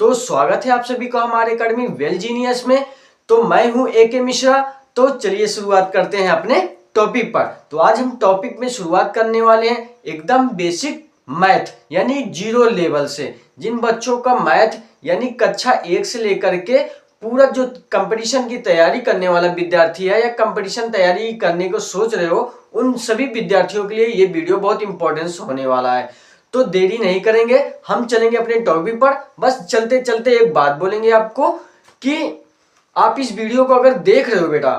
तो स्वागत है आप सभी का हमारे अकेडमी वेल जीनियस में। तो मैं हूं AK मिश्रा। तो चलिए शुरुआत करते हैं अपने टॉपिक पर। तो आज हम टॉपिक में शुरुआत करने वाले हैं एकदम बेसिक मैथ यानी जीरो लेवल से। जिन बच्चों का मैथ यानी कक्षा 1 से लेकर के पूरा जो कंपटीशन की तैयारी करने वाला विद्यार्थी है या कंपटीशन तैयारी करने को सोच रहे हो, उन सभी विद्यार्थियों के लिए ये वीडियो बहुत इंपॉर्टेंस होने वाला है। तो देरी नहीं करेंगे, हम चलेंगे अपने टॉपिक पर। बस चलते चलते एक बात बोलेंगे आपको कि आप इस वीडियो को अगर देख रहे हो बेटा,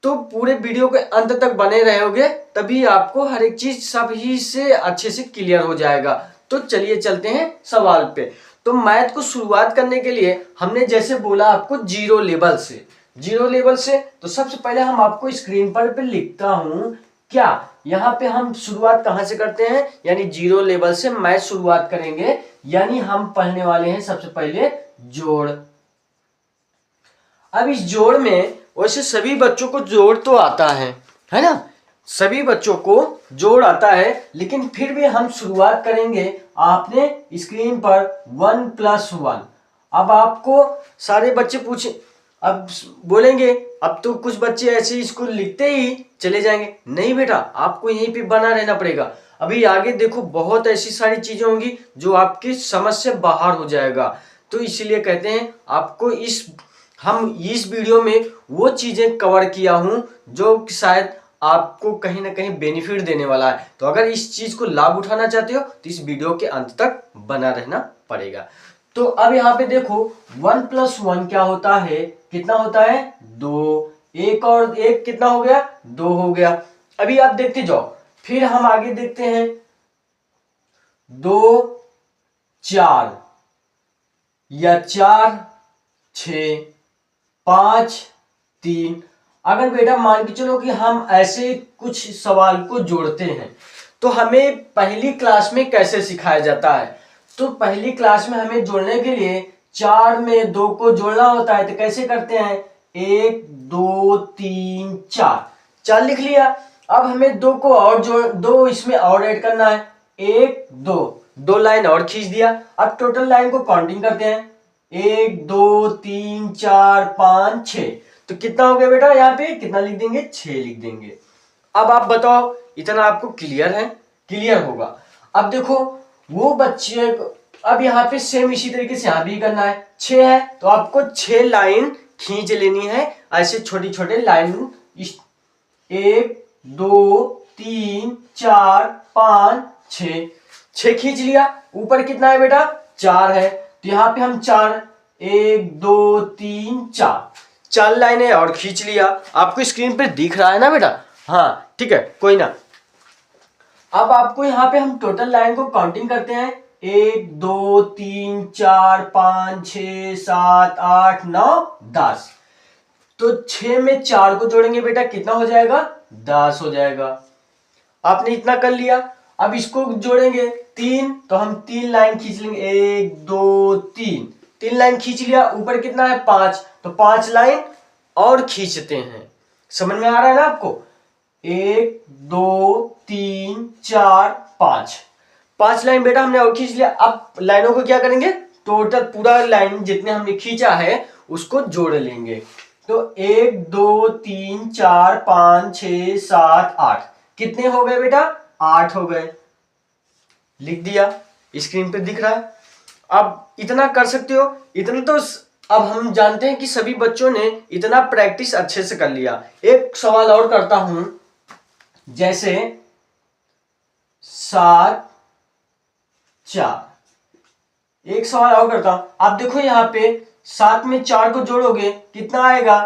तो पूरे वीडियो के अंत तक बने रहोगे, तभी आपको हर एक चीज सभी से अच्छे से क्लियर हो जाएगा। तो चलिए चलते हैं सवाल पे। तो मैथ को शुरुआत करने के लिए हमने जैसे बोला आपको जीरो लेवल से तो सबसे पहले हम आपको स्क्रीन पर लिखता हूं क्या। यहाँ पे हम शुरुआत कहां से करते हैं, यानी जीरो लेवल से मैथ शुरुआत करेंगे। यानी हम पढ़ने वाले हैं सबसे पहले जोड़। अब इस जोड़ में वैसे सभी बच्चों को जोड़ तो आता है ना, सभी बच्चों को जोड़ आता है, लेकिन फिर भी हम शुरुआत करेंगे आपने स्क्रीन पर 1 + 1। अब आपको सारे बच्चे पूछे, अब बोलेंगे अब तो कुछ बच्चे ऐसे इसको लिखते ही चले जाएंगे। नहीं बेटा, आपको यहीं पे बना रहना पड़ेगा। अभी आगे देखो बहुत ऐसी सारी चीजें होंगी जो आपकी समझ से बाहर हो जाएगा। तो इसीलिए कहते हैं आपको हम इस वीडियो में वो चीजें कवर किया हूं जो शायद आपको कहीं ना कहीं बेनिफिट देने वाला है। तो अगर इस चीज को लाभ उठाना चाहते हो तो इस वीडियो के अंत तक बना रहना पड़ेगा। तो अब यहाँ पे देखो 1 + 1 क्या होता है, कितना होता है 2। एक और एक कितना हो गया, 2 हो गया। अभी आप देखते जाओ, फिर हम आगे देखते हैं 2 4 या 4 6 5 3। अगर बेटा मान के चलो कि हम ऐसे कुछ सवाल को जोड़ते हैं, तो हमें पहली क्लास में कैसे सिखाया जाता है। तो पहली क्लास में हमें जोड़ने के लिए 4 में 2 को जोड़ना होता है। तो कैसे करते हैं, 1 2 3 4, 4 लिख लिया। अब हमें 2 को और जोड़, 2 इसमें और ऐड करना है, 1 2, 2 लाइन और खींच दिया। अब टोटल लाइन को काउंटिंग करते हैं, 1 2 3 4 5 6। तो कितना हो गया बेटा, यहाँ पे कितना लिख देंगे, 6 लिख देंगे। अब आप बताओ इतना आपको क्लियर है, क्लियर होगा। अब देखो वो बच्चे, अब यहाँ पे सेम इसी तरीके से यहाँ भी करना है। 6 है तो आपको 6 लाइन खींच लेनी है, ऐसे छोटी छोटे लाइन। 1 2 3 4 5 6, 6 खींच लिया। ऊपर कितना है बेटा, 4 है। तो यहाँ पे हम 4, 1 2 3 4, 4 लाइनें और खींच लिया। आपको स्क्रीन पे दिख रहा है ना बेटा, हाँ ठीक है, कोई ना। अब आपको यहाँ पे हम टोटल लाइन को काउंटिंग करते हैं, 1 2 3 4 5 6 7 8 9 10। तो 6 में 4 को जोड़ेंगे बेटा, कितना हो जाएगा, 10 हो जाएगा। आपने इतना कर लिया। अब इसको जोड़ेंगे 3, तो हम 3 लाइन खींच लेंगे, 1 2 3, 3 लाइन खींच लिया। ऊपर कितना है, 5, तो 5 लाइन और खींचते हैं। समझ में आ रहा है ना आपको, 1 2 3 4 5, 5 लाइन बेटा हमने और खींच लिया। अब लाइनों को क्या करेंगे, टोटल पूरा लाइन जितने हमने खींचा है उसको जोड़ लेंगे। तो 1 2 3 4 5 6 7 8, कितने हो गए बेटा, 8 हो गए। लिख दिया, स्क्रीन पे दिख रहा है। अब इतना कर सकते हो, इतना तो अब हम जानते हैं कि सभी बच्चों ने इतना प्रैक्टिस अच्छे से कर लिया। एक सवाल और करता हूं, जैसे 7 4, एक सवाल और करता हूं। आप देखो यहाँ पे 7 में 4 को जोड़ोगे कितना आएगा,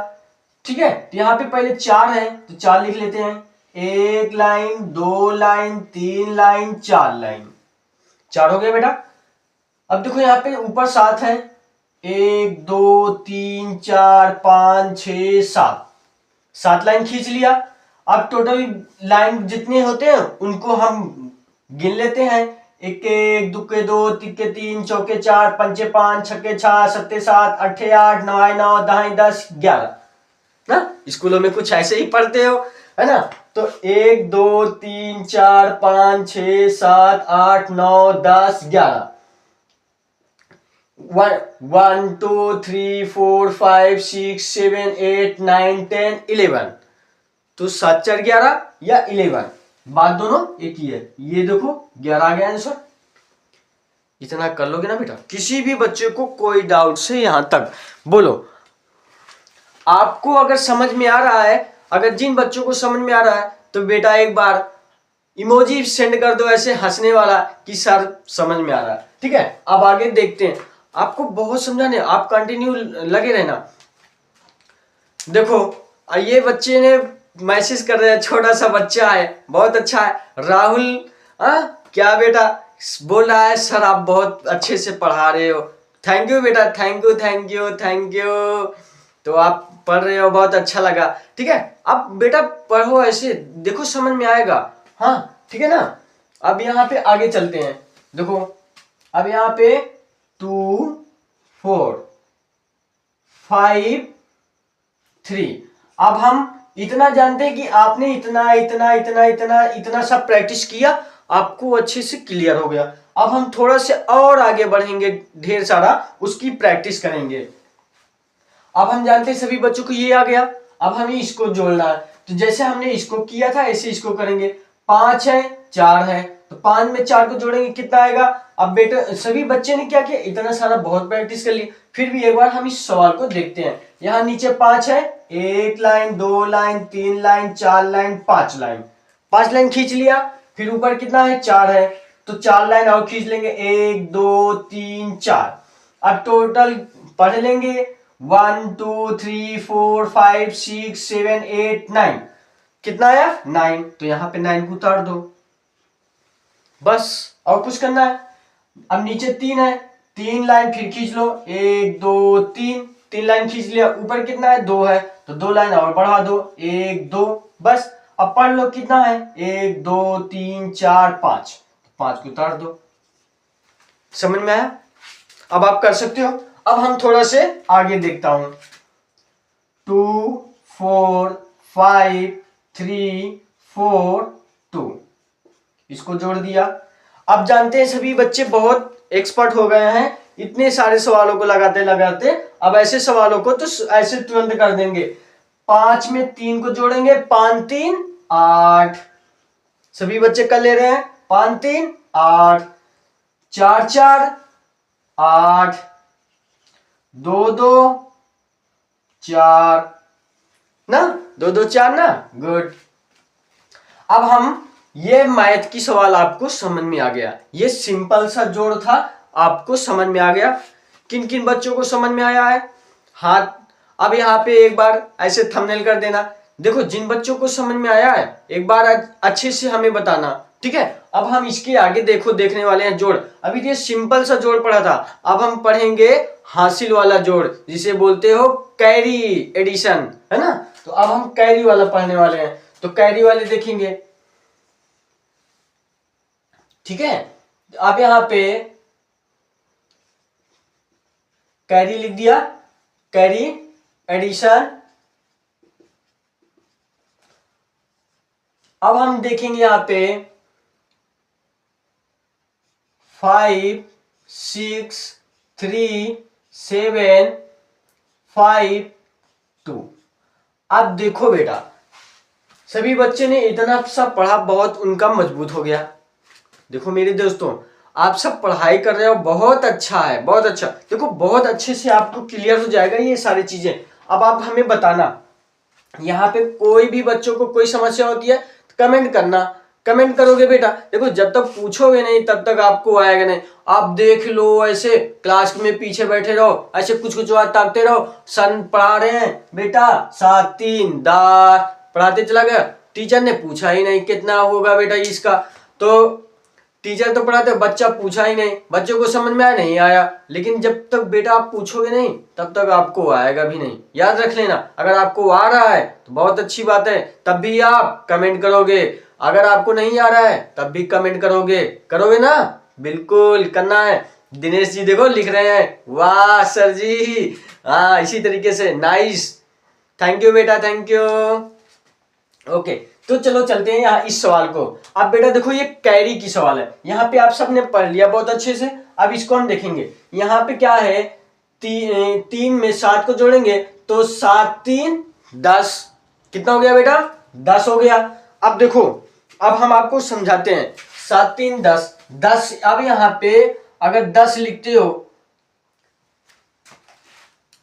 ठीक है। तो यहाँ पे पहले 4 है तो 4 लिख लेते हैं, 1 लाइन 2 लाइन 3 लाइन 4 लाइन, 4 हो गया बेटा। अब देखो यहाँ पे ऊपर 7 है, 1 2 3 4 5 6 7, 7 लाइन खींच लिया। अब टोटल लाइन जितने होते हैं उनको हम गिन लेते हैं, 1 1 2 2 3 3 4 4 5 5 6 6 7 7 8 8 9 9 10 10 11 ना। स्कूलों में कुछ ऐसे ही पढ़ते हो, है ना। तो 1 2 3 4 5 6 7 8 9 10 11, 1 2 3 4 5 6 7 8 9 10 11। तो 7 4 11 या 11, बात दोनों एक ही है। ये देखो 11 आ गया आंसर। इतना कर लोगे ना बेटा। किसी भी बच्चे को कोई डाउट से यहां तक बोलो। आपको अगर समझ में आ रहा है, अगर जिन बच्चों को समझ में आ रहा है तो बेटा एक बार इमोजी सेंड कर दो ऐसे हंसने वाला कि सर समझ में आ रहा है। ठीक है, अब आगे देखते हैं। आपको बहुत समझाने, आप कंटिन्यू लगे रहना। देखो ये बच्चे ने मैसेज कर रहे हैं, छोटा सा बच्चा है, बहुत अच्छा है राहुल। क्या बेटा बोल रहा है, सर आप बहुत अच्छे से पढ़ा रहे हो। थैंक यू बेटा, thank you thank you thank you. तो आप पढ़ रहे हो, बहुत अच्छा लगा। ठीक है, अब बेटा पढ़ो ऐसे, देखो समझ में आएगा। हाँ ठीक है ना। अब यहाँ पे आगे चलते हैं। देखो अब यहाँ पे 2 4 5 3। अब हम इतना जानते हैं कि आपने इतना इतना इतना इतना इतना सब प्रैक्टिस किया, आपको अच्छे से क्लियर हो गया। अब हम थोड़ा से और आगे बढ़ेंगे, ढेर सारा उसकी प्रैक्टिस करेंगे। अब हम जानते हैं सभी बच्चों को ये आ गया। अब हमें इसको जोड़ना है, तो जैसे हमने इसको किया था ऐसे इसको करेंगे। 5 है 4 है, तो 5 में 4 को जोड़ेंगे कितना आएगा। अब बेटा सभी बच्चे ने क्या किया, इतना सारा बहुत प्रैक्टिस कर ली। फिर भी एक बार हम इस सवाल को देखते हैं। यहाँ नीचे 5 है, 1 line 2 line 3 line 4 line 5 line, 5 line खींच लिया। फिर ऊपर कितना है 4 है, तो 4 लाइन और खींच लेंगे, 1 2 3 4। अब टोटल पढ़ लेंगे 1 2 3 4 5 6 7 8 9। कितना आया 9, तो यहां पे 9 को उतार दो बस, और कुछ करना है। अब नीचे 3 है, 3 लाइन फिर खींच लो, 1 2 3, 3 लाइन खींच लिया। ऊपर कितना है 2 है, तो 2 लाइन और बढ़ा दो, 1 2 बस। अब पढ़ लो कितना है 1 2 3 4 5, 5 को उतार दो। समझ में आया? अब आप कर सकते हो। अब हम थोड़ा से आगे देखता हूं। 2 4 5 3 4 2, इसको जोड़ दिया। अब जानते हैं सभी बच्चे बहुत एक्सपर्ट हो गए हैं, इतने सारे सवालों को लगाते लगाते। अब ऐसे सवालों को तो ऐसे तुरंत कर देंगे। 5 में 3 को जोड़ेंगे, 5 3 8। सभी बच्चे कर ले रहे हैं, 5 3 8, 4 4 8, 2 2 4 ना, 2 2 4 ना, गुड। अब हम ये मैथ की सवाल आपको समझ में आ गया, ये सिंपल सा जोड़ था, आपको समझ में आ गया। किन किन बच्चों को समझ में आया है हाथ। अब यहाँ पे एक बार ऐसे थंबनेल कर देना। देखो जिन बच्चों को समझ में आया है एक बार अच्छे से हमें बताना, ठीक है। अब हम इसके आगे देखो देखने वाले हैं जोड़। अभी ये सिंपल सा जोड़ पढ़ा था, अब हम पढ़ेंगे हासिल वाला जोड़, जिसे बोलते हो कैरी एडिशन, है ना। तो अब हम कैरी वाला पढ़ने वाले हैं, तो कैरी वाले देखेंगे, ठीक है। अब यहां पे कैरी लिख दिया, कैरी एडिशन। अब हम देखेंगे यहां पे 5 6 3 7 5 2। अब देखो बेटा सभी बच्चे ने इतना सब पढ़ा, बहुत उनका मजबूत हो गया। देखो मेरे दोस्तों आप सब पढ़ाई कर रहे हो, बहुत अच्छा है, बहुत अच्छा। देखो बहुत अच्छे से आपको क्लियर हो जाएगा ये सारी चीजें। अब आप हमें बताना, यहाँ पे कोई भी बच्चों को कोई समस्या होती है तो कमेंट करना, कमेंट करोगे बेटा। देखो जब तक पूछोगे नहीं तब तक आपको आएगा नहीं। आप देख लो ऐसे क्लास में पीछे बैठे रहो, ऐसे कुछ कुछ बात ताकते रहो, सन पढ़ा रहे हैं बेटा 7 3 दार, पढ़ाते चला गया, टीचर ने पूछा ही नहीं कितना होगा बेटा इसका। तो टीचर तो पढ़ाते, बच्चा पूछा ही नहीं, बच्चों को समझ में आया नहीं आया। लेकिन जब तक बेटा आप पूछोगे नहीं तब तक आपको आएगा भी नहीं, याद रख लेना। अगर आपको आ रहा है तो बहुत अच्छी बात है, तब भी आप कमेंट करोगे। अगर आपको नहीं आ रहा है तब भी कमेंट करोगे, करोगे ना, बिल्कुल करना है। दिनेश जी देखो लिख रहे हैं, वाह सर जी, हाँ इसी तरीके से, नाइस, थैंक यू बेटा, थैंक यू। ओके तो चलो चलते हैं यहाँ इस सवाल को। अब बेटा देखो ये कैरी की सवाल है, यहाँ पे आप सबने पढ़ लिया बहुत अच्छे से। अब इसको हम देखेंगे, यहाँ पे क्या है, 3 में 7 को जोड़ेंगे तो 7 3 10, कितना हो गया बेटा, 10 हो गया। अब देखो, अब हम आपको समझाते हैं, 7 3 10 10। अब यहाँ पे अगर 10 लिखते हो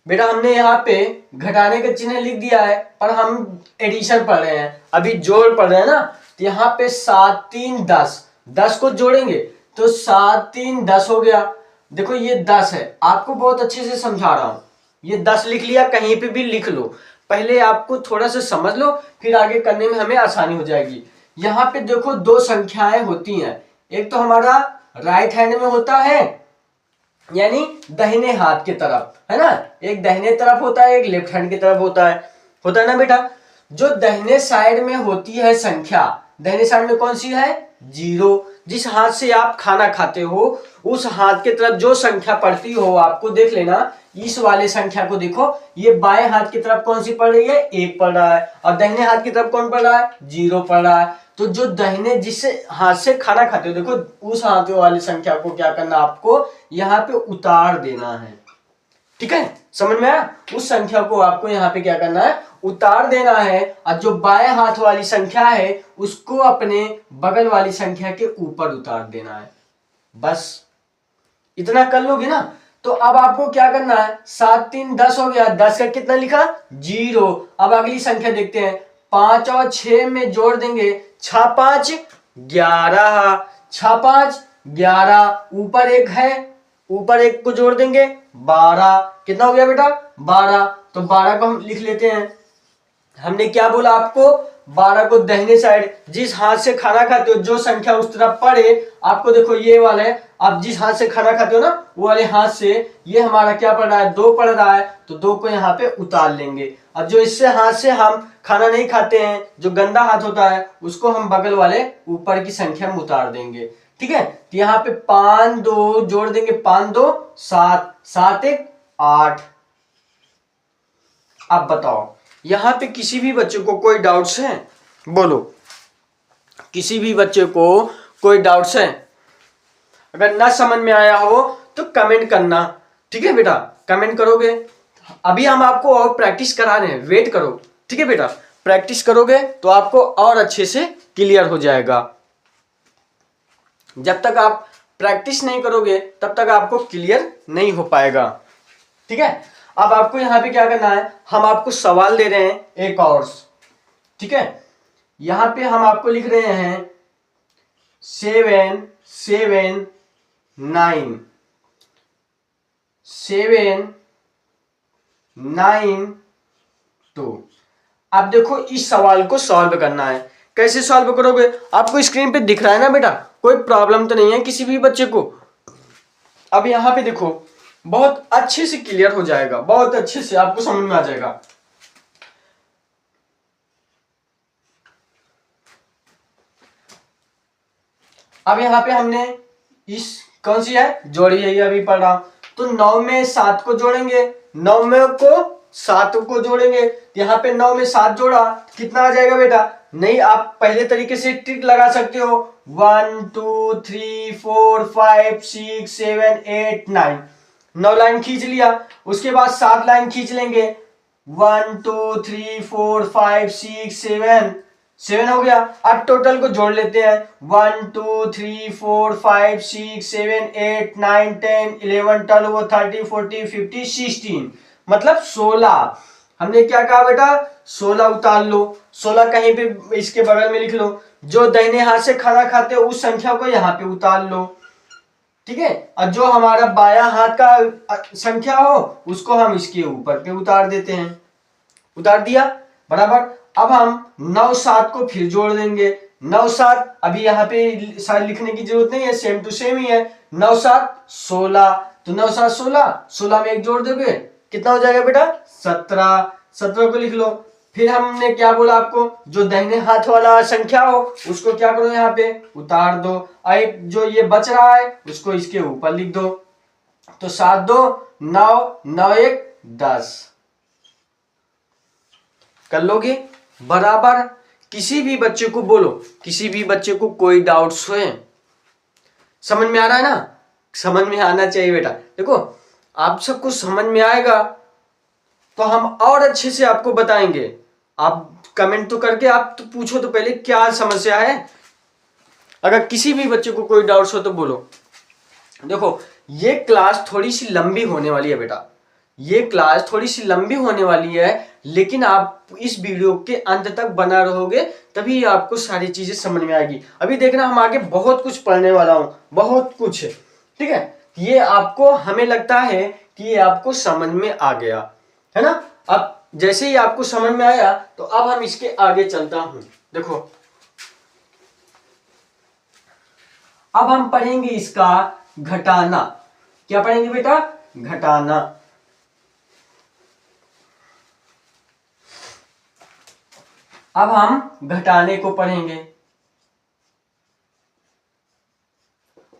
बेटा, हमने यहाँ पे घटाने का चिन्ह लिख दिया है, पर हम एडिशन पढ़ रहे हैं, अभी जोड़ पढ़ रहे हैं ना, तो यहाँ पे 7 3 10, 10 को जोड़ेंगे तो 7 3 10 हो गया। देखो ये 10 है, आपको बहुत अच्छे से समझा रहा हूं, ये 10 लिख लिया, कहीं पे भी लिख लो, पहले आपको थोड़ा सा समझ लो, फिर आगे करने में हमें आसानी हो जाएगी। यहाँ पे देखो 2 संख्याएं होती हैं, एक तो हमारा राइट हैंड में होता है, यानी दाहिने हाथ की तरफ, है ना, एक दाहिने तरफ होता है, एक लेफ्ट हैंड की तरफ होता है ना बेटा। जो दाहिने साइड में होती है संख्या, दाहिने साइड में कौन सी है, 0। जिस हाथ से आप खाना खाते हो उस हाथ की तरफ जो संख्या पड़ती हो, आपको देख लेना, इस वाले संख्या को देखो, ये बाएं हाथ की तरफ कौन सी पड़ रही है, 1 पड़ रहा है, और दाहिने हाथ की तरफ कौन पड़ रहा है, 0 पड़ रहा है। तो जो दाहिने जिस हाथ से खाना खाते हो, देखो उस हाथ वाली संख्या को क्या करना, आपको यहाँ पे उतार देना है, ठीक है, समझ में आया। उस संख्या को आपको यहाँ पे क्या करना है, उतार देना है, और जो बाएं हाथ वाली संख्या है उसको अपने बगल वाली संख्या के ऊपर उतार देना है। बस इतना कर लोगे ना, तो अब आपको क्या करना है, 7 3 10 हो गया, 10 का कितना लिखा, 0। अब अगली संख्या देखते हैं, 5 और 6 में जोड़ देंगे, 6 5 11, 6 5 11, ऊपर एक है, ऊपर एक को जोड़ देंगे 12, कितना हो गया बेटा, 12। तो 12 को हम लिख लेते हैं, हमने क्या बोला आपको, 12 को दाहिने साइड, जिस हाथ से खाना खाते हो जो संख्या उस तरफ पड़े, आपको देखो ये वाला है, आप जिस हाथ से खाना खाते हो ना वो वाले हाथ से ये हमारा क्या पड़ रहा है, 2 पड़ रहा है, तो 2 को यहाँ पे उतार लेंगे। अब जो इससे हाथ से हम खाना नहीं खाते हैं, जो गंदा हाथ होता है, उसको हम बगल वाले ऊपर की संख्या में उतार देंगे, ठीक है। तो यहाँ पे 5 2 जोड़ देंगे, 5 2 7, 7 1 8। अब बताओ, यहाँ पे किसी भी बच्चे को कोई डाउट्स है, बोलो, किसी भी बच्चे को कोई डाउट्स है, अगर ना समझ में आया हो तो कमेंट करना, ठीक है बेटा, कमेंट करोगे। अभी हम आपको और प्रैक्टिस करा रहे हैं, वेट करो, ठीक है बेटा, प्रैक्टिस करोगे तो आपको और अच्छे से क्लियर हो जाएगा। जब तक आप प्रैक्टिस नहीं करोगे तब तक आपको क्लियर नहीं हो पाएगा, ठीक है। अब आपको यहां पे क्या करना है, हम आपको सवाल दे रहे हैं एक और, ठीक है। यहां पे हम आपको लिख रहे हैं 7 7 9 7 9 2। अब देखो इस सवाल को सॉल्व करना है, कैसे सॉल्व करोगे, आपको स्क्रीन पे दिख रहा है ना बेटा, कोई प्रॉब्लम तो नहीं है किसी भी बच्चे को। अब यहां पे देखो, बहुत अच्छे से क्लियर हो जाएगा, बहुत अच्छे से आपको समझ में आ जाएगा। अब यहां पे हमने इस कौन सी है, जोड़ी है, ये अभी पढ़ रहा हूं, तो 9 में 7 को जोड़ेंगे, 9 में को 7 को जोड़ेंगे, यहाँ पे 9 में 7 जोड़ा, कितना आ जाएगा बेटा, नहीं आप पहले तरीके से ट्रिक लगा सकते हो, 1 2 3 4 5 6 7 8 9, 9 लाइन खींच लिया, उसके बाद 7 लाइन खींच लेंगे, 1 2 3 4 5 6 7 7 हो गया। अब टोटल को जोड़ लेते हैं, 1 2 3 4 5 6 7 8 9 10 11 12 13 14 15 16, मतलब 16। हमने क्या कहा बेटा, 16 उतार लो, 16 कहीं पे इसके बगल में लिख लो, जो दाहिने हाथ से खाना खाते हो उस संख्या को यहाँ पे उतार लो, ठीक है, और जो हमारा बायां हाथ का संख्या हो उसको हम इसके ऊपर पे उतार देते हैं, उतार दिया बराबर। अब हम 9 7 को फिर जोड़ देंगे, 9 7, अभी यहाँ पे शायद लिखने की जरूरत नहीं है, सेम टू सेम ही है, 9 7 16, तो 9 7 16, 16 में एक जोड़ दोगे, कितना हो जाएगा बेटा, 17, 17 को लिख लो। फिर हमने क्या बोला आपको, जो दाहिने हाथ वाला संख्या हो उसको क्या करो, यहाँ पे उतार दो, और एक जो ये बच रहा है उसको इसके ऊपर लिख दो, तो 7 2 9 9 1 10 कर लोगे बराबर। किसी भी बच्चे को बोलो, किसी भी बच्चे को कोई डाउट्स हुए, समझ में आ रहा है ना, समझ में आना चाहिए बेटा। देखो आप सबको समझ में आएगा तो हम और अच्छे से आपको बताएंगे। आप कमेंट तो करके आप तो पूछो तो पहले क्या समस्या है। अगर किसी भी बच्चे को कोई डाउट्स हो तो बोलो। देखो ये क्लास थोड़ी सी लंबी होने वाली है बेटा, ये क्लास थोड़ी सी लंबी होने वाली है, लेकिन आप इस वीडियो के अंत तक बना रहोगे तभी आपको सारी चीजें समझ में आएगी। अभी देखना हम आगे बहुत कुछ पढ़ने वाला हूं, बहुत कुछ, ठीक है। ये आपको, हमें लगता है कि ये आपको समझ में आ गया है ना। अब जैसे ही आपको समझ में आया तो अब हम इसके आगे चलता हूं। देखो अब हम पढ़ेंगे इसका घटाना। क्या पढ़ेंगे बेटा? घटाना। अब हम घटाने को पढ़ेंगे।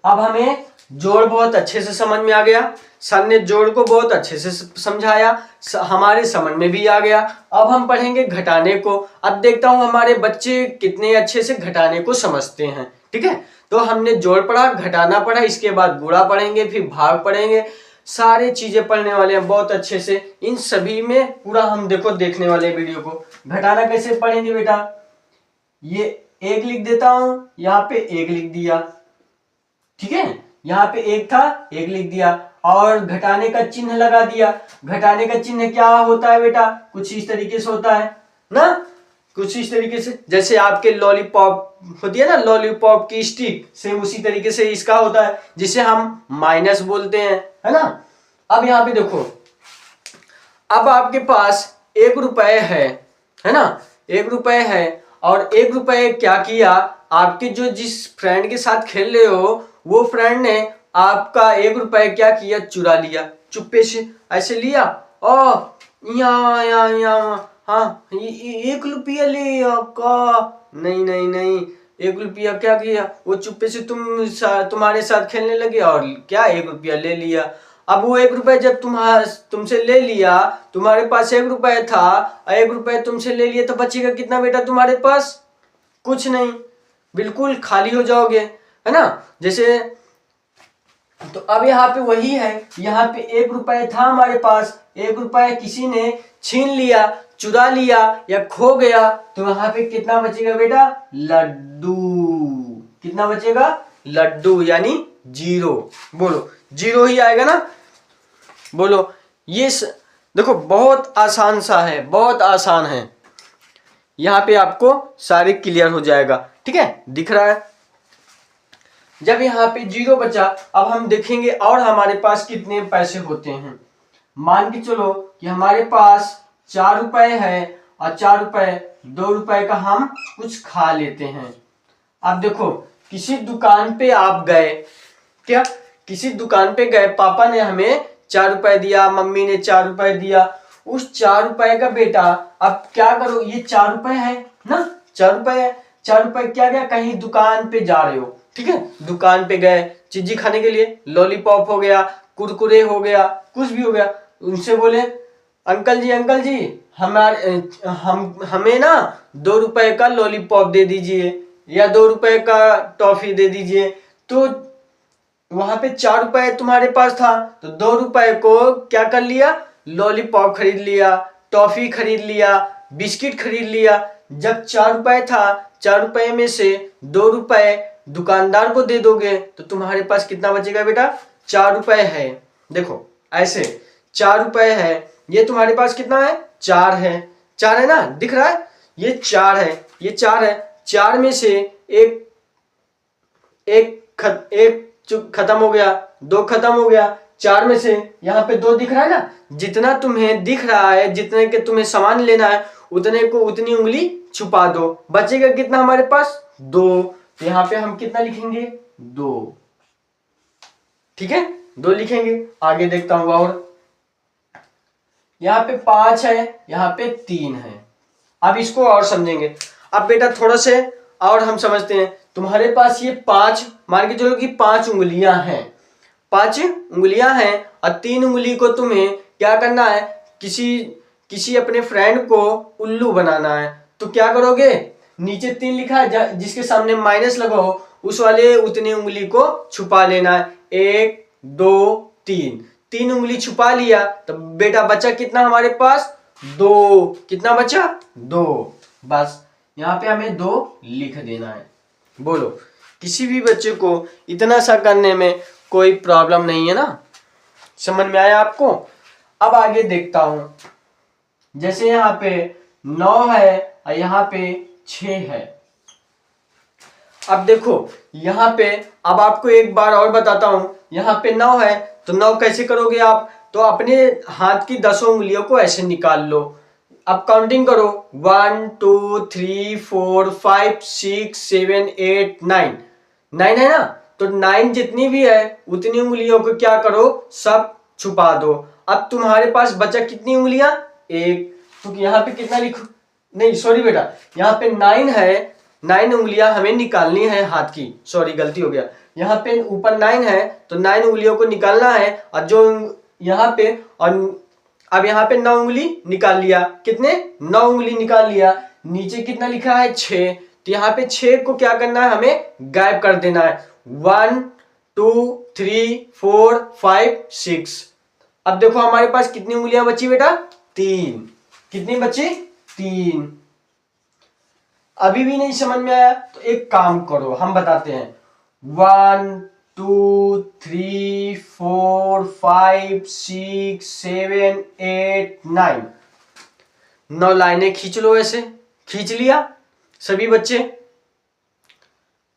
अब हमें जोड़ बहुत अच्छे से समझ में आ गया, सर ने जोड़ को बहुत अच्छे से समझाया, हमारे समझ में भी आ गया। अब हम पढ़ेंगे घटाने को। अब देखता हूं हमारे बच्चे कितने अच्छे से घटाने को समझते हैं, ठीक है। तो हमने जोड़ पढ़ा, घटाना पढ़ा, इसके बाद गुणा पढ़ेंगे, फिर भाग पढ़ेंगे, सारे चीजें पढ़ने वाले हैं बहुत अच्छे से। इन सभी में पूरा हम देखो देखने वाले वीडियो को। घटाना कैसे पढ़ेंगे बेटा? ये एक लिख देता हूं, यहाँ पे एक लिख दिया, ठीक है। यहाँ पे एक था, एक लिख दिया और घटाने का चिन्ह लगा दिया। घटाने का चिन्ह क्या होता है बेटा? कुछ इस तरीके से होता है ना, कुछ इस तरीके से, जैसे आपके लॉलीपॉप होती है ना, लॉलीपॉप की स्टिक, सेम उसी तरीके से इसका होता है, जिसे हम माइनस बोलते हैं, है ना। अब यहाँ पे देखो, अब आपके पास 1 रुपए है ना, 1 रुपए है और 1 रुपए क्या किया, आपके जो जिस फ्रेंड के साथ खेल रहे हो वो फ्रेंड ने आपका 1 रुपए क्या किया, चुरा लिया, चुप्पे से ऐसे लिया और यहाँ यहाँ यहाँ, हाँ 1 रुपया ले का, नहीं नहीं नहीं, 1 रुपया क्या किया, वो चुप्पे से तुम्हारे साथ खेलने लगे और क्या 1 रुपया ले लिया। अब वो 1 रुपए जब तुमसे ले लिया, तुम्हारे पास 1 रुपए था, 1 रुपए तुमसे ले लिया, तो बचेगा कितना बेटा तुम्हारे पास? कुछ नहीं, बिल्कुल खाली हो जाओगे, है ना। जैसे तो अब यहाँ पे वही है, यहाँ पे 1 रुपए था हमारे पास, 1 रुपए किसी ने छीन लिया, चुरा लिया या खो गया, तो यहाँ पे कितना बचेगा बेटा? लड्डू। कितना बचेगा? लड्डू, यानी 0। बोलो 0 ही आएगा ना, बोलो। ये देखो बहुत आसान सा है, बहुत आसान है, यहाँ पे आपको सारे क्लियर हो जाएगा, ठीक है। दिख रहा है? जब यहाँ पे 0 बचा, अब हम देखेंगे और हमारे पास कितने पैसे होते हैं। मान के चलो कि हमारे पास 4 रुपए है और 4 रुपए 2 रुपए का हम कुछ खा लेते हैं। अब देखो किसी दुकान पे आप गए, क्या किसी दुकान पे गए, पापा ने हमें 4 रुपए दिया, मम्मी ने 4 रुपए दिया, उस 4 रुपए का बेटा अब क्या करो, ये 4 रुपए है ना, 4 रुपए है, 4 रुपए क्या गया, कहीं दुकान पे जा रहे हो, ठीक है, दुकान पे गए चीजी खाने के लिए, लॉलीपॉप हो गया, कुरकुरे हो गया, कुछ भी हो गया, उनसे बोले अंकल जी हमें ना 2 रुपए का लॉलीपॉप दे दीजिए या 2 रुपए का टॉफी दे दीजिए। तो वहां पे 4 रुपए तुम्हारे पास था, तो 2 रुपए को क्या कर लिया, लॉलीपॉप खरीद लिया, टॉफी खरीद लिया, बिस्किट खरीद लिया। जब 4 रुपए था, 4 रुपए में से 2 रुपए दुकानदार को दे दोगे तो तुम्हारे पास कितना बचेगा बेटा? 4 रुपए है। देखो ऐसे 4 रुपए है, ये तुम्हारे पास कितना है? 4 है, 4 है ना, दिख रहा है, ये 4 है, ये 4 है। 4 में से एक खत्म हो गया, 2 खत्म हो गया, 4 में से यहाँ पे 2 दिख रहा है ना, जितना तुम्हें दिख रहा है, जितने के तुम्हें सामान लेना है उतने को उतनी उंगली छुपा दो, बचेगा कितना हमारे पास? 2। तो यहाँ पे हम कितना लिखेंगे? 2, ठीक है, 2 लिखेंगे। आगे देखता हूँ और यहाँ पे 5 है, यहाँ पे 3 है। अब इसको और समझेंगे। अब बेटा थोड़ा से और हम समझते हैं। तुम्हारे पास ये 5, मान के चलो कि 5 उंगलियां हैं, 5 उंगलियां हैं और 3 उंगली को तुम्हें क्या करना है, किसी अपने फ्रेंड को उल्लू बनाना है। तो क्या करोगे, नीचे 3 लिखा है, जिसके सामने माइनस लगाओ, उस वाले उतनी उंगली को छुपा लेना है। 1 दो, तीन, तीन उंगली छुपा लिया तो बेटा बचा कितना हमारे पास, दो। कितना बचा, दो। बस यहाँ पे हमें दो लिख देना है। बोलो, किसी भी बच्चे को इतना सा करने में कोई प्रॉब्लम नहीं है ना? समझ में आया आपको? अब आगे देखता हूं, जैसे यहाँ पे 9 है और यहाँ पे 6 है। अब देखो यहाँ पे, अब आपको एक बार और बताता हूं, यहाँ पे 9 है तो 9 कैसे करोगे आप? तो अपने हाथ की 10 उंगलियों को ऐसे निकाल लो। अब काउंटिंग करो, 1 2 3 4 5 6 7 8 9, 9 है ना? तो 9 जितनी भी है उतनी उंगलियों को क्या करो, सब छुपा दो। अब तुम्हारे पास बचा कितनी उंगलियां, एक। तो यहाँ पे कितना लिखो, नहीं सॉरी बेटा, यहाँ पे 9 है, 9 उंगलियां हमें निकालनी है हाथ की, सॉरी गलती हो गया। यहाँ पे ऊपर 9 है तो 9 उंगलियों को निकालना है, और जो यहाँ पे, और अब यहाँ पे 9 उंगली निकाल लिया, कितने, 9 उंगली निकाल लिया। नीचे कितना लिखा है, 6, तो यहाँ पे 6 को क्या करना है, हमें गायब कर देना है। 1 2 3 4 5 6। अब देखो हमारे पास कितनी उंगलियां बची बेटा, 3। कितनी बची, 3। अभी भी नहीं समझ में आया तो एक काम करो, हम बताते हैं। 1 2 3 4 5 6 7 8 9, 9 लाइनें खींच लो। ऐसे खींच लिया सभी बच्चे,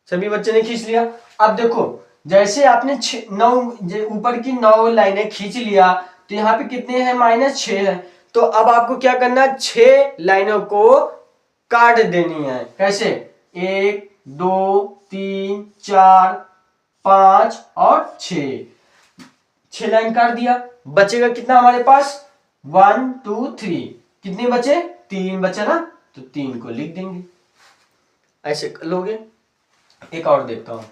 सभी बच्चे ने खींच लिया। अब देखो जैसे आपने 9 ऊपर की 9 लाइनें खींच लिया तो यहाँ पे कितने हैं, -6 है। तो अब आपको क्या करना है, 6 लाइनों को काट देनी है। कैसे, 1 2 3 4 5 और 6 लाइन काट दिया। बचेगा कितना हमारे पास, 1 2 3, कितने बचे, 3 बचे ना, तो 3 को लिख देंगे। ऐसे कर लोगे। एक और देखता हूं,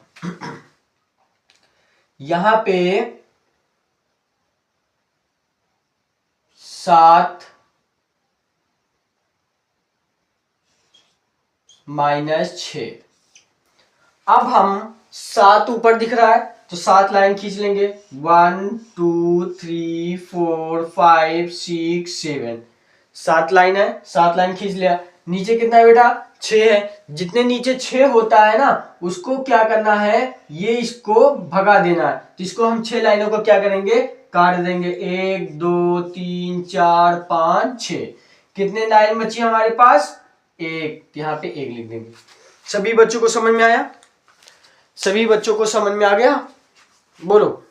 यहां पे 7 -6। अब हम 7 ऊपर दिख रहा है तो 7 लाइन खींच लेंगे। 1 2 3 4 5 6 7, 7 लाइन है, 7 लाइन खींच लिया। नीचे कितना है बेटा, 6 है। जितने नीचे 6 होता है ना, उसको क्या करना है, ये इसको भगा देना है। तो इसको हम 6 लाइनों को क्या करेंगे, काट देंगे। 1 2 3 4 5 6। कितने लाइन बची हमारे पास, 1। यहाँ पे 1 लिख देंगे। सभी बच्चों को समझ में आया? सभी बच्चों को समझ में आ गया? बोलो,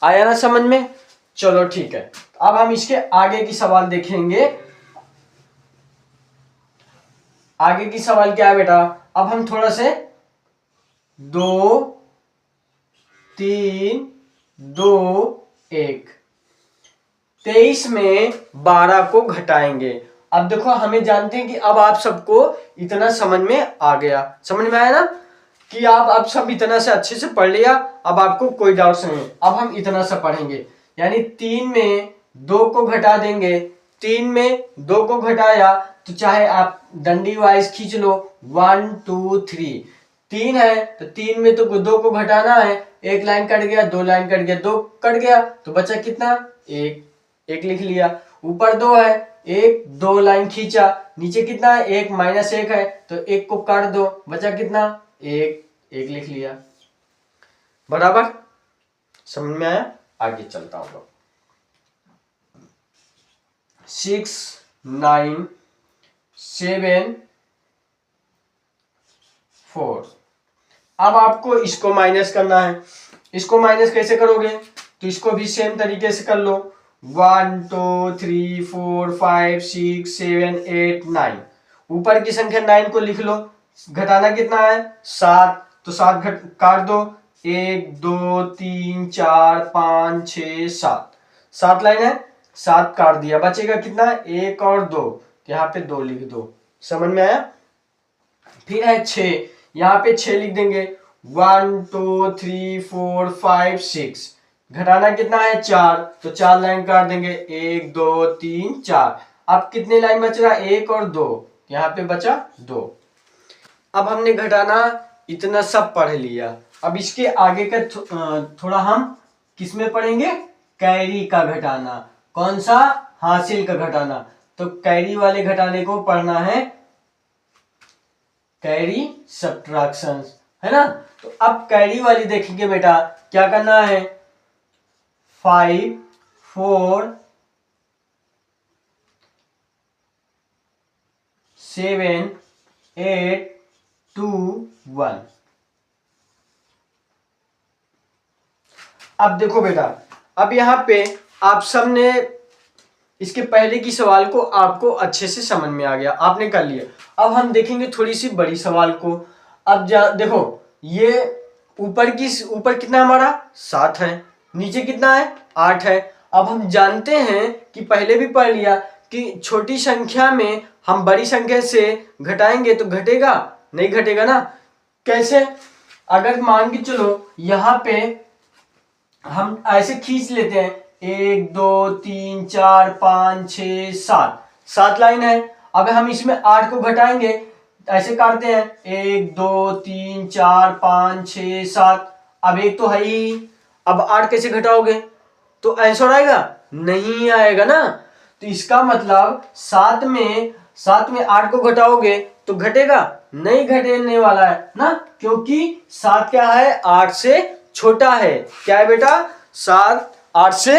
आया ना समझ में? चलो ठीक है। अब हम इसके आगे की सवाल देखेंगे। आगे की सवाल क्या है बेटा, अब हम थोड़ा से 2 3 2 1, 23 में 12 को घटाएंगे। अब देखो हमें जानते हैं कि अब आप सबको इतना समझ में आ गया। समझ में आया ना कि आप अब सब इतना से अच्छे से पढ़ लिया। अब आपको कोई डाउट नहीं है। अब हम इतना सा पढ़ेंगे, यानी 3 में 2 को घटा देंगे। 3 में 2 को घटाया तो चाहे आप डंडी वाइज खींच लो, 1 2 3। 3 है तो 3 में तो 2 को घटाना है। 1 लाइन कट गया, 2 लाइन कट गया, 2 कट गया तो बचा कितना, 1। 1 लिख लिया। ऊपर 2 है, 1 2 लाइन खींचा, नीचे कितना है, 1 -1 है तो 1 को काट दो, बचा कितना, 1। 1 लिख लिया। बराबर, समझ में आया? आगे चलता हूं। 6 9 7 4। अब आपको इसको माइनस करना है। इसको माइनस कैसे करोगे, तो इसको भी सेम तरीके से कर लो। 1 2 3 4 5 6 7 8 9। ऊपर की संख्या 9 को लिख लो। घटाना कितना है, 7, तो 7 काट दो। 1 2 3 4 5 6 7, 7 लाइन है, 7 काट दिया। बचेगा कितना, 1 और 2, यहाँ पे 2 लिख दो। समझ में आया? फिर है 6, यहाँ पे 6 लिख देंगे। 1 2 3 4 5 6। घटाना कितना है, 4, तो 4 लाइन काट देंगे। 1 2 3 4। अब कितने लाइन बच रहा, 1 और 2, यहाँ पे बचा 2। अब हमने घटाना इतना सब पढ़ लिया। अब इसके आगे का थोड़ा हम किस में पढ़ेंगे, कैरी का घटाना। कौन सा, हासिल का घटाना। तो कैरी वाले घटाने को पढ़ना है कैरी सब्ट्रैक्शन, है ना। तो अब कैरी वाली देखेंगे बेटा, क्या करना है, 5 4 7 8 2 1। अब देखो बेटा, अब यहाँ पे आप सबने इसके पहले की सवाल को आपको अच्छे से समझ में आ गया, आपने कर लिया। अब हम देखेंगे थोड़ी सी बड़ी सवाल को। अब देखो, ये ऊपर कितना हमारा 7 है, नीचे कितना है 8 है। अब हम जानते हैं कि पहले भी पढ़ लिया कि छोटी संख्या में हम बड़ी संख्या से घटाएंगे तो घटेगा नहीं, घटेगा ना। कैसे, अगर मान के चलो यहाँ पे हम ऐसे खींच लेते हैं, 1 2 3 4 5 6 7, 7 लाइन है। अब हम इसमें 8 को घटाएंगे, ऐसे काटते हैं, 1 2 3 4 5 6 7। अब एक तो है ही, अब 8 कैसे घटाओगे, तो आंसर आएगा नहीं आएगा ना। तो इसका मतलब 7 में 8 को घटाओगे तो घटेगा नहीं, घटने वाला है ना, क्योंकि 7 क्या है, 8 से छोटा है। क्या है बेटा, 7 8 से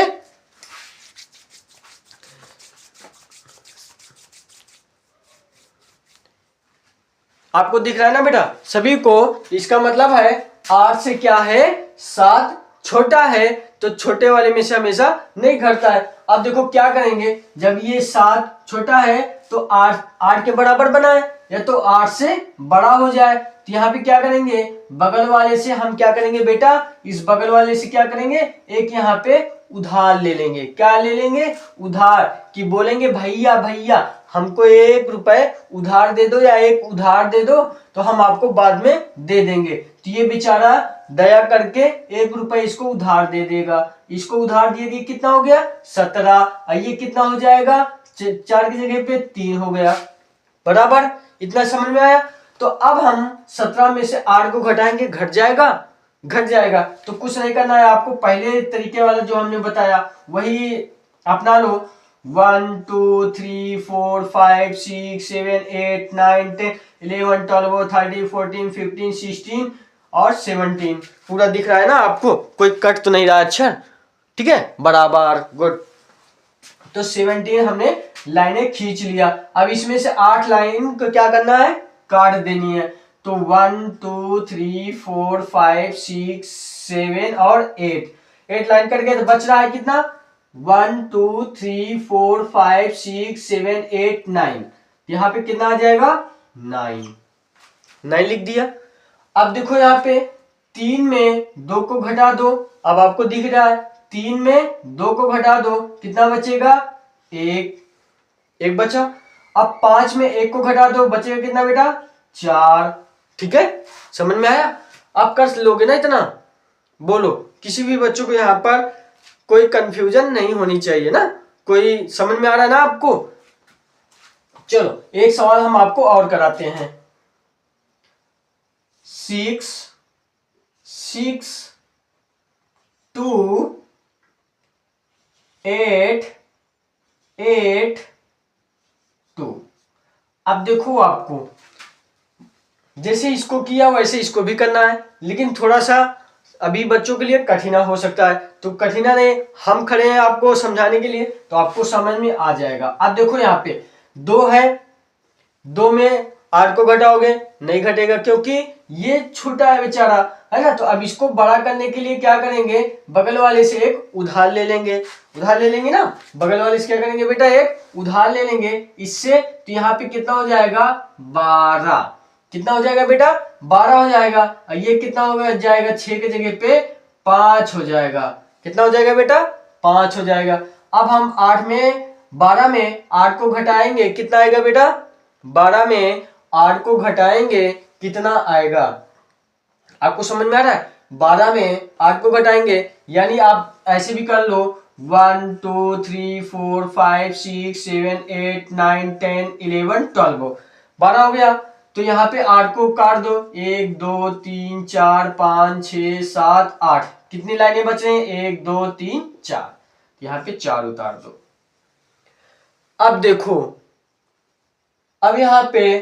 आपको दिख रहा है ना बेटा सभी को। इसका मतलब है 8 से क्या है, 7 छोटा है, तो छोटे वाले में से हमेशा नहीं घटता है। अब देखो क्या करेंगे, जब ये 7 छोटा है तो 8 के बराबर बनाए, या तो 8 से बड़ा हो जाए। तो यहाँ पे क्या करेंगे, बगल वाले से हम क्या करेंगे बेटा, इस बगल वाले से क्या करेंगे, एक यहाँ पे उधार ले लेंगे। क्या ले लेंगे, उधार। कि बोलेंगे भैया भैया हमको 1 रुपए उधार दे दो, या 1 उधार दे दो, तो हम आपको बाद में दे देंगे। तो ये बेचारा दया करके 1 रुपए इसको उधार दे देगा। इसको उधार दे दिए, कितना हो गया 17। ये कितना हो जाएगा, 4 की जगह पे 3 हो गया, बराबर। इतना समझ में आया। तो अब हम 17 में से 8 को घटाएंगे, घट जाएगा, घट जाएगा। तो कुछ नहीं करना है आपको, पहले तरीके वाला जो हमने बताया वही अपना लो। 1 2 3 4 5 6 7 8 9 10 11 12 13 14 15 16 और 17। पूरा दिख रहा है ना आपको, कोई कट तो नहीं रहा, अच्छा ठीक है, बराबर, गुड। तो 17 हमने लाइनें खींच लिया। अब इसमें से 8 लाइन को क्या करना है, काट देनी है। तो 1 2 3 4 5 6 7 और 8 लाइन कट गए, तो बच रहा है कितना, 1 2 3 4 5 6 7 8 9। यहाँ पे कितना आ जाएगा, 9 लिख दिया। अब देखो यहाँ पे 3 में 2 को घटा दो, अब आपको दिख रहा है 3 में 2 को घटा दो, कितना बचेगा, 1 बचा। अब 5 में 1 को घटा दो, बचेगा कितना बेटा, 4। ठीक है, समझ में आया। आप कर लोगे ना इतना, बोलो, किसी भी बच्चों को यहाँ पर कोई कंफ्यूजन नहीं होनी चाहिए ना, कोई समझ में आ रहा है ना आपको। चलो एक सवाल हम आपको और कराते हैं। 6 6 2 8 8 2। अब देखो आपको जैसे इसको किया वैसे इसको भी करना है, लेकिन थोड़ा सा अभी बच्चों के लिए कठिना हो सकता है। तो कठिना नहीं, हम खड़े हैं आपको समझाने के लिए, तो आपको समझ में आ जाएगा। अब देखो यहाँ पे 2 है, 2 में 8 को घटाओगे नहीं घटेगा, क्योंकि ये छोटा है बेचारा, है ना। तो अब इसको बड़ा करने के लिए क्या करेंगे, बगल वाले से एक उधार ले लेंगे, उधार ले लेंगे ना, बगल वाले से क्या करेंगे बेटा, एक उधार ले लेंगे इससे। तो यहाँ पे कितना हो जाएगा, 12। कितना हो जाएगा बेटा, 12 हो जाएगा। और ये कितना हो जाएगा, 6 के जगह पे 5 हो जाएगा। कितना हो जाएगा बेटा, 5 हो जाएगा। अब हम 12 में 8 को घटाएंगे, कितना आएगा बेटा, 12 में 8 को घटाएंगे कितना आएगा, आपको समझ में आ रहा है। 12 में 8 को घटाएंगे, यानी आप ऐसे भी कर लो, 1 2 3 4 5 6 7 8 9 10 11 12, 12 हो गया। तो यहाँ पे 8 को काट दो, 1 2 3 4 5 6 7 8, कितनी लाइनें बच रही हैं, 1 2 3 4, यहाँ पे 4 उतार दो। अब देखो, अब यहाँ पे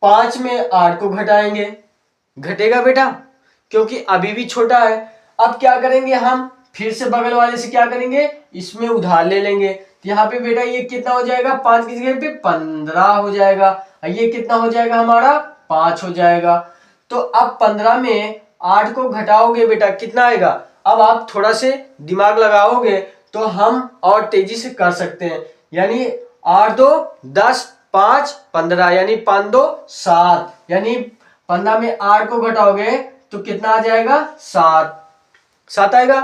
5 में 8 को घटाएंगे, घटेगा बेटा, क्योंकि अभी भी छोटा है। अब क्या करेंगे हम, फिर से बगल वाले से क्या करेंगे, इसमें उधार ले लेंगे। तो यहाँ पे बेटा ये कितना हो जाएगा, 5 की जगह पे 15 हो जाएगा, ये कितना हो जाएगा हमारा, 5 हो जाएगा। तो अब 15 में 8 को घटाओगे बेटा, कितना आएगा। अब आप थोड़ा से दिमाग लगाओगे तो हम और तेजी से कर सकते हैं, यानी 8 2 10 5 15, यानी 5 2 7, यानी 15 में 8 को घटाओगे तो कितना आ जाएगा, 7 आएगा।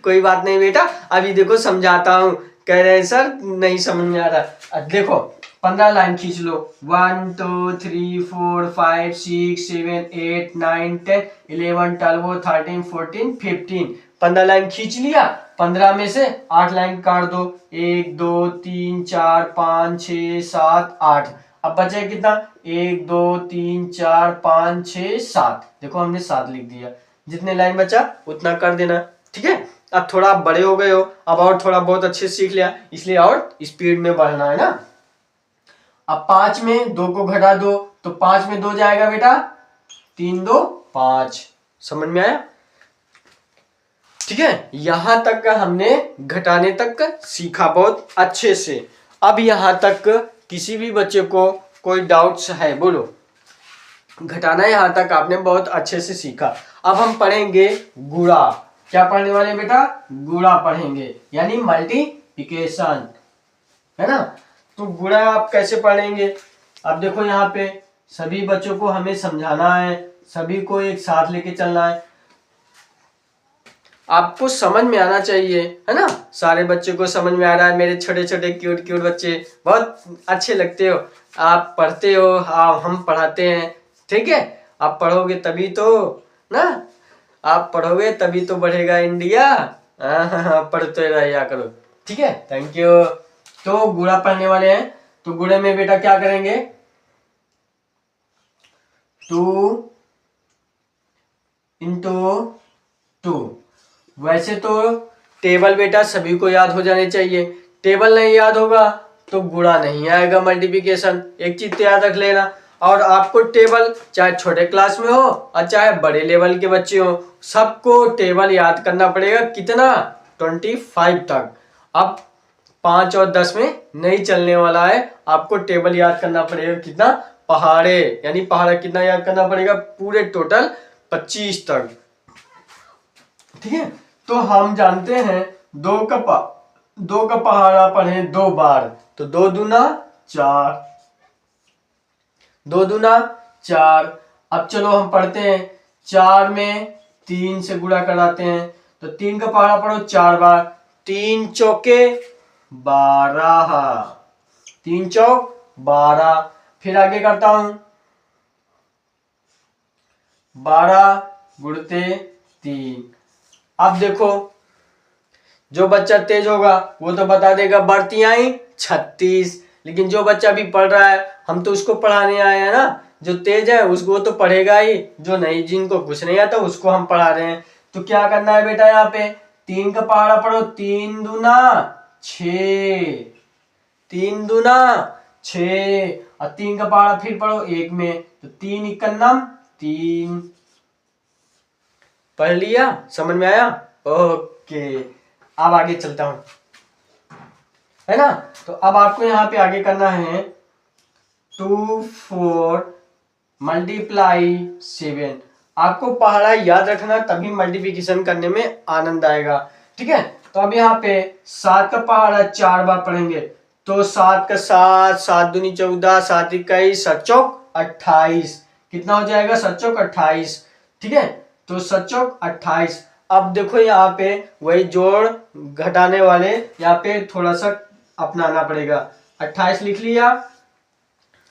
कोई बात नहीं बेटा, अभी देखो समझाता हूं। कह रहे हैं सर नहीं समझ में आ रहा। देखो 15 लाइन खींच लो, 1 2 3 4 5 6 7 8 9 10 11 12 13 14 15, 15 लाइन खींच लिया। 15 में से 8 लाइन काट दो, 1 2 3 4 5 6 7 8, अब बचे कितना, 1 2 3 4 5 6 7, देखो हमने 7 लिख दिया। जितने लाइन बचा उतना कर देना, ठीक है। अब थोड़ा आप बड़े हो गए हो, अब और थोड़ा बहुत अच्छे से सीख लिया, इसलिए और स्पीड में बढ़ना है ना। अब 5 में 2 को घटा दो, तो 5 में 2 जाएगा बेटा, 3 2 5, समझ में आया, ठीक है। यहां तक का हमने घटाने तक का सीखा बहुत अच्छे से। अब यहां तक किसी भी बच्चे को कोई डाउट्स है, बोलो। घटाना यहां तक आपने बहुत अच्छे से सीखा। अब हम पढ़ेंगे गुणा। क्या पढ़ने वाले बेटा, गुणा पढ़ेंगे, यानी मल्टीप्लिकेशन, है ना। तो गुणा आप कैसे पढ़ेंगे, अब देखो यहाँ पे सभी बच्चों को हमें समझाना है, सभी को एक साथ लेके चलना है, आपको समझ में आना चाहिए, है ना। सारे बच्चों को समझ में आ रहा है, मेरे छोटे छोटे क्यूट क्यूट बच्चे बहुत अच्छे लगते हो, आप पढ़ते हो, हम पढ़ाते हैं, ठीक है। आप पढ़ोगे तभी तो ना, आप पढ़ोगे तभी तो बढ़ेगा इंडिया। पढ़ते रहिया करो, ठीक है। Thank you. तो गुणा पढ़ने वाले हैं, तो गुणे में बेटा क्या करेंगे, 2 × 2। वैसे तो टेबल बेटा सभी को याद हो जाने चाहिए, टेबल नहीं याद होगा तो गुणा नहीं आएगा, मल्टीप्लिकेशन। एक चीज तो याद रख लेना, और आपको टेबल चाहे छोटे क्लास में हो और चाहे बड़े लेवल के बच्चे हो, सबको टेबल याद करना पड़ेगा, कितना, 25 तक। अब 5 और 10 में नहीं चलने वाला है, आपको टेबल याद करना पड़ेगा, कितना, पहाड़े, यानी पहाड़ा कितना याद करना पड़ेगा, पूरे टोटल 25 तक, ठीक है। तो हम जानते हैं 2 का पहाड़ा पढ़े 2 बार, तो 2 दूना 4, 2 दूना 4। अब चलो हम पढ़ते हैं, 4 में 3 से गुणा कराते हैं, तो 3 का पहाड़ा पढ़ो 4 बार, 3 चौके 12, 3 चौक 12। फिर आगे करता हूं, 12 गुणते 3। अब देखो जो बच्चा तेज होगा वो तो बता देगा बढ़ती आई 36, लेकिन जो बच्चा भी पढ़ रहा है हम तो उसको पढ़ाने आए हैं ना, जो तेज है उसको तो पढ़ेगा ही, जो नहीं, जिनको कुछ नहीं आता उसको हम पढ़ा रहे हैं। तो क्या करना है बेटा, यहाँ पे 3 का पहाड़ा पढ़ो, 3 दूना 6, 3 दूना 6, और 3 का पहाड़ा फिर पढ़ो 1 में, तो 3 इक्कन्नम 3। पढ़ लिया, समझ में आया, ओके। अब आगे चलता हूं, है ना। तो अब आपको यहां पे आगे करना है 2 4 मल्टीप्लाई 7। आपको पहाड़ा याद रखना, तभी मल्टीप्लिकेशन करने में आनंद आएगा, ठीक है। तो अब यहाँ पे 7 का पहाड़ा 4 बार पढ़ेंगे, तो 7 का 7, 7 दूनी 14, 7 21, 7 चौक 28, कितना हो जाएगा, 7 चौक 28, ठीक है। तो 7 चौक 28। अब देखो यहाँ पे वही जोड़ घटाने वाले यहाँ पे थोड़ा सा अपनाना पड़ेगा, 28 लिख लिया,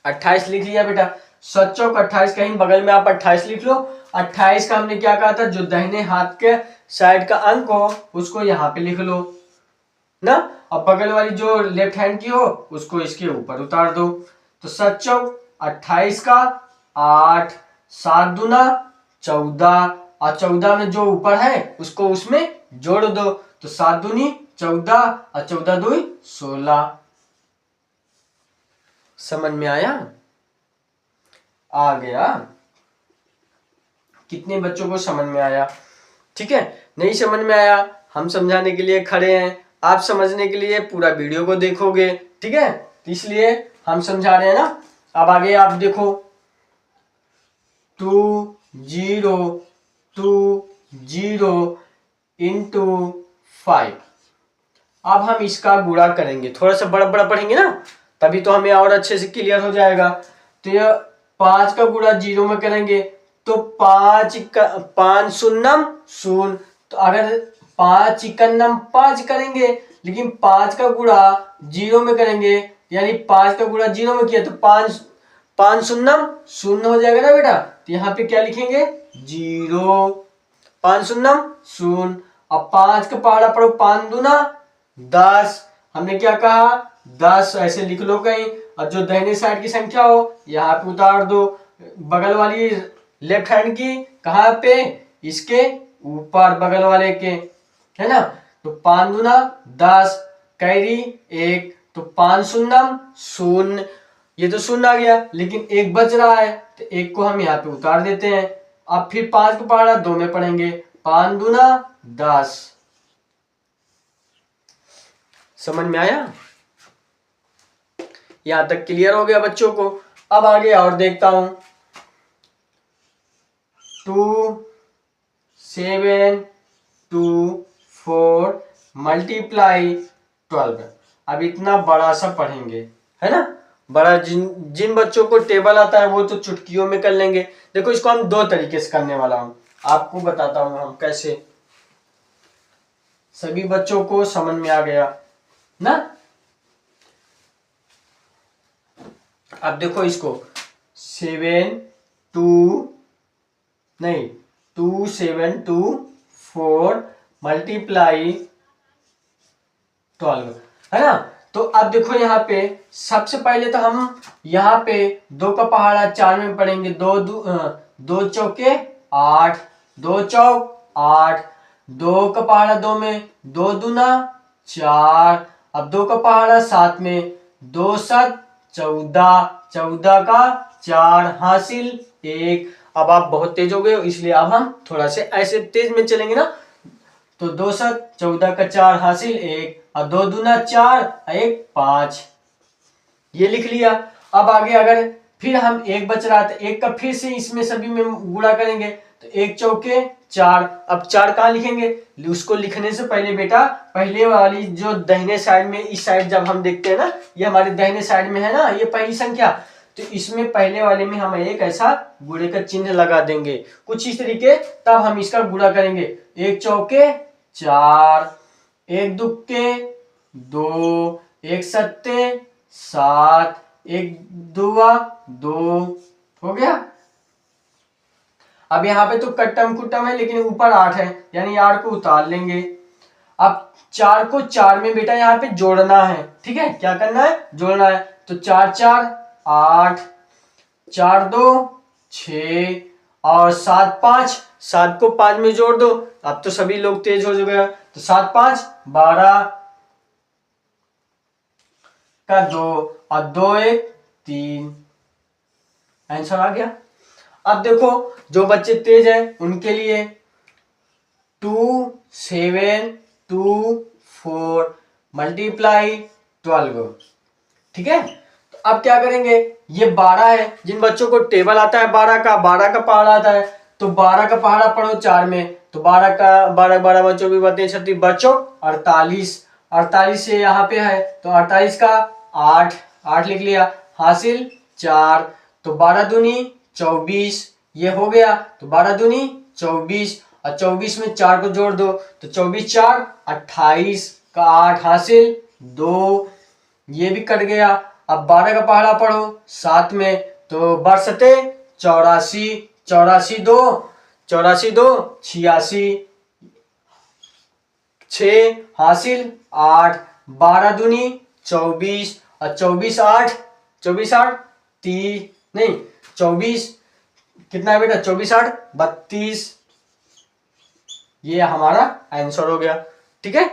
28 लिख लिया बेटा, 7 चौक 28, कहीं बगल में आप 28 लिख लो। 28 का हमने क्या कहा था, जो दाहिने हाथ के साइड का अंक हो उसको यहाँ पे लिख लो ना, और बगल वाली जो लेफ्ट हैंड की हो उसको इसके ऊपर उतार दो। तो 7 चौक 28 का 8, 7 दूना 14 और 14 में जो ऊपर है उसको उसमें जोड़ दो तो 7 दूनी 14 और 14 दूई 16। समझ में आया? आ गया? कितने बच्चों को समझ में आया? ठीक है, नहीं समझ में आया हम समझाने के लिए खड़े हैं, आप समझने के लिए पूरा वीडियो को देखोगे। ठीक है, तो इसलिए हम समझा रहे हैं ना। अब आगे आप देखो 2 0 2 0 इंटू 5। अब हम इसका गुणा करेंगे, थोड़ा सा बड़ा बड़ा पढ़ेंगे ना तभी तो हमें और अच्छे से क्लियर हो जाएगा। तो यह 5 का गुणा 0 में करेंगे तो 5 शून्यम शून्य। तो अगर 5 इकन्नम 5 करेंगे लेकिन 5 का गुणा 0 में करेंगे यानी 5 का गुणा 0 में किया तो 5 शून्यम शून्य हो जाएगा ना बेटा। तो यहाँ पे क्या लिखेंगे 0, 5 शून्यम शून्य। अब 5 का पहाड़ा पढ़ो 5 दूना 10। हमने क्या कहा 10 ऐसे लिख लो कहीं और जो दाहिने साइड की संख्या हो यहाँ पे उतार दो, बगल वाली लेफ्ट हैंड की कहाँ पे इसके ऊपर बगल वाले के, है ना। तो 5 दूना 10 कैरी 1 तो 5 शून्यम शून्य। ये तो शून्य आ गया लेकिन एक बच रहा है तो एक को हम यहाँ पे उतार देते हैं। अब फिर 5 का पहाड़ा 2 में पढ़ेंगे 5 दूना 10। समझ में आया? यहां तक क्लियर हो गया बच्चों को। अब आगे और देखता हूं 2 7 2 4 मल्टीप्लाई 12। अब इतना बड़ा सा पढ़ेंगे, है ना। बड़ा जिन बच्चों को टेबल आता है वो तो चुटकियों में कर लेंगे। देखो इसको हम 2 तरीके से करने वाला हूं, आपको बताता हूं हम कैसे। सभी बच्चों को समझ में आ गया ना। अब देखो इसको 2 7 2 4 मल्टीप्लाई 12, है ना। तो अब देखो यहाँ पे सबसे पहले तो हम यहाँ पे 2 का पहाड़ा 4 में पढ़ेंगे। 2 चौके 8, 2 चौक 8, 2 का पहाड़ा 2 में 2 दूना 4। अब 2 का पहाड़ा 7 में 2 7 14, 14 का 4 हासिल 1। अब आप बहुत तेज हो गए हो इसलिए अब हम थोड़ा से ऐसे तेज में चलेंगे ना। तो 2 7 14 का 4 हासिल 1 और 2 दूना 4 1 5, ये लिख लिया। अब आगे अगर फिर हम एक बच रहा था एक का फिर से इसमें सभी में गुणा करेंगे तो 1 चौके 4। अब 4 कहाँ लिखेंगे, उसको लिखने से पहले बेटा पहले वाली जो दाहिने साइड में इस साइड जब हम देखते हैं ना ये हमारे दाहिने साइड में है ना ये पहली संख्या, तो इसमें पहले वाले में हम एक ऐसा गुणे का चिन्ह लगा देंगे कुछ इस तरीके, तब हम इसका गुणा करेंगे। 1 चौके 4, 1 दुक्के 2, 1 सत्ते 7, 1 दुआ 2, हो गया। अब यहाँ पे तो कट्टम कुट्टम है लेकिन ऊपर 8 है यानी 8 को उतार लेंगे। अब 4 को 4 में बेटा यहाँ पे जोड़ना है, ठीक है, क्या करना है जोड़ना है। तो 4 4 8, 4 2 6 और 7 5, 7 को 5 में जोड़ दो। अब तो सभी लोग तेज हो गए तो 7 5 12 का 2 और 2 1 3, आंसर आ गया। अब देखो जो बच्चे तेज हैं उनके लिए 2 7 2 4 मल्टीप्लाई 12, ठीक है। तो अब क्या करेंगे, ये 12 है, जिन बच्चों को टेबल आता है 12 का पहाड़ा आता है तो 12 का पहाड़ा पढ़ो 4 में, तो 12 का 12 12 बच्चों भी बताते 36 बच्चों 48, 48 से यहाँ पे है तो 48 का 8 8 लिख लिया हासिल 4। तो 12 दूनी 24, ये हो गया। तो 12 दूनी 24 और 24 में 4 को जोड़ दो तो 24 4 28 का 8 हासिल 2, ये भी कट गया। अब 12 का पहाड़ा पढ़ो 7 में तो बरसते 84, 84 2 84 2 86, 6 हासिल 8, 12 दूनी 24 और 24 8 नहीं 24, कितना है बेटा 24 8 32, ये हमारा आंसर हो गया। ठीक है,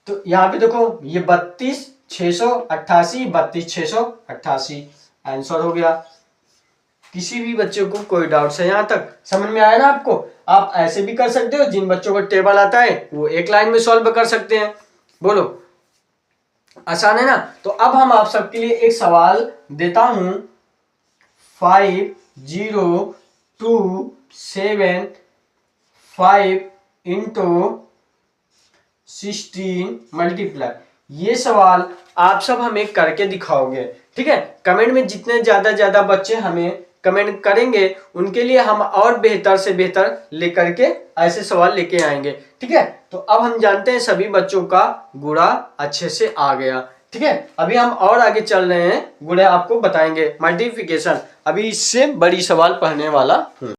तो यहाँ पे देखो ये 32 688, 32 688 आंसर हो गया। किसी भी बच्चे को कोई डाउट्स है यहाँ तक समझ में आया ना आपको? आप ऐसे भी कर सकते हो, जिन बच्चों को टेबल आता है वो एक लाइन में सॉल्व कर सकते हैं। बोलो आसान है ना? तो अब हम आप सबके लिए एक सवाल देता हूं, 5027 इंटू 16 मल्टीप्लाई, ये सवाल आप सब हमें करके दिखाओगे। ठीक है, कमेंट में जितने ज्यादा बच्चे हमें कमेंट करेंगे उनके लिए हम और बेहतर से बेहतर लेकर के ऐसे सवाल लेके आएंगे। ठीक है, तो अब हम जानते हैं सभी बच्चों का गुणा अच्छे से आ गया। ठीक है, अभी हम और आगे चल रहे हैं, गुणा आपको बताएंगे, मल्टीप्लिकेशन अभी इससे बड़ी सवाल पढ़ने वाला हूं।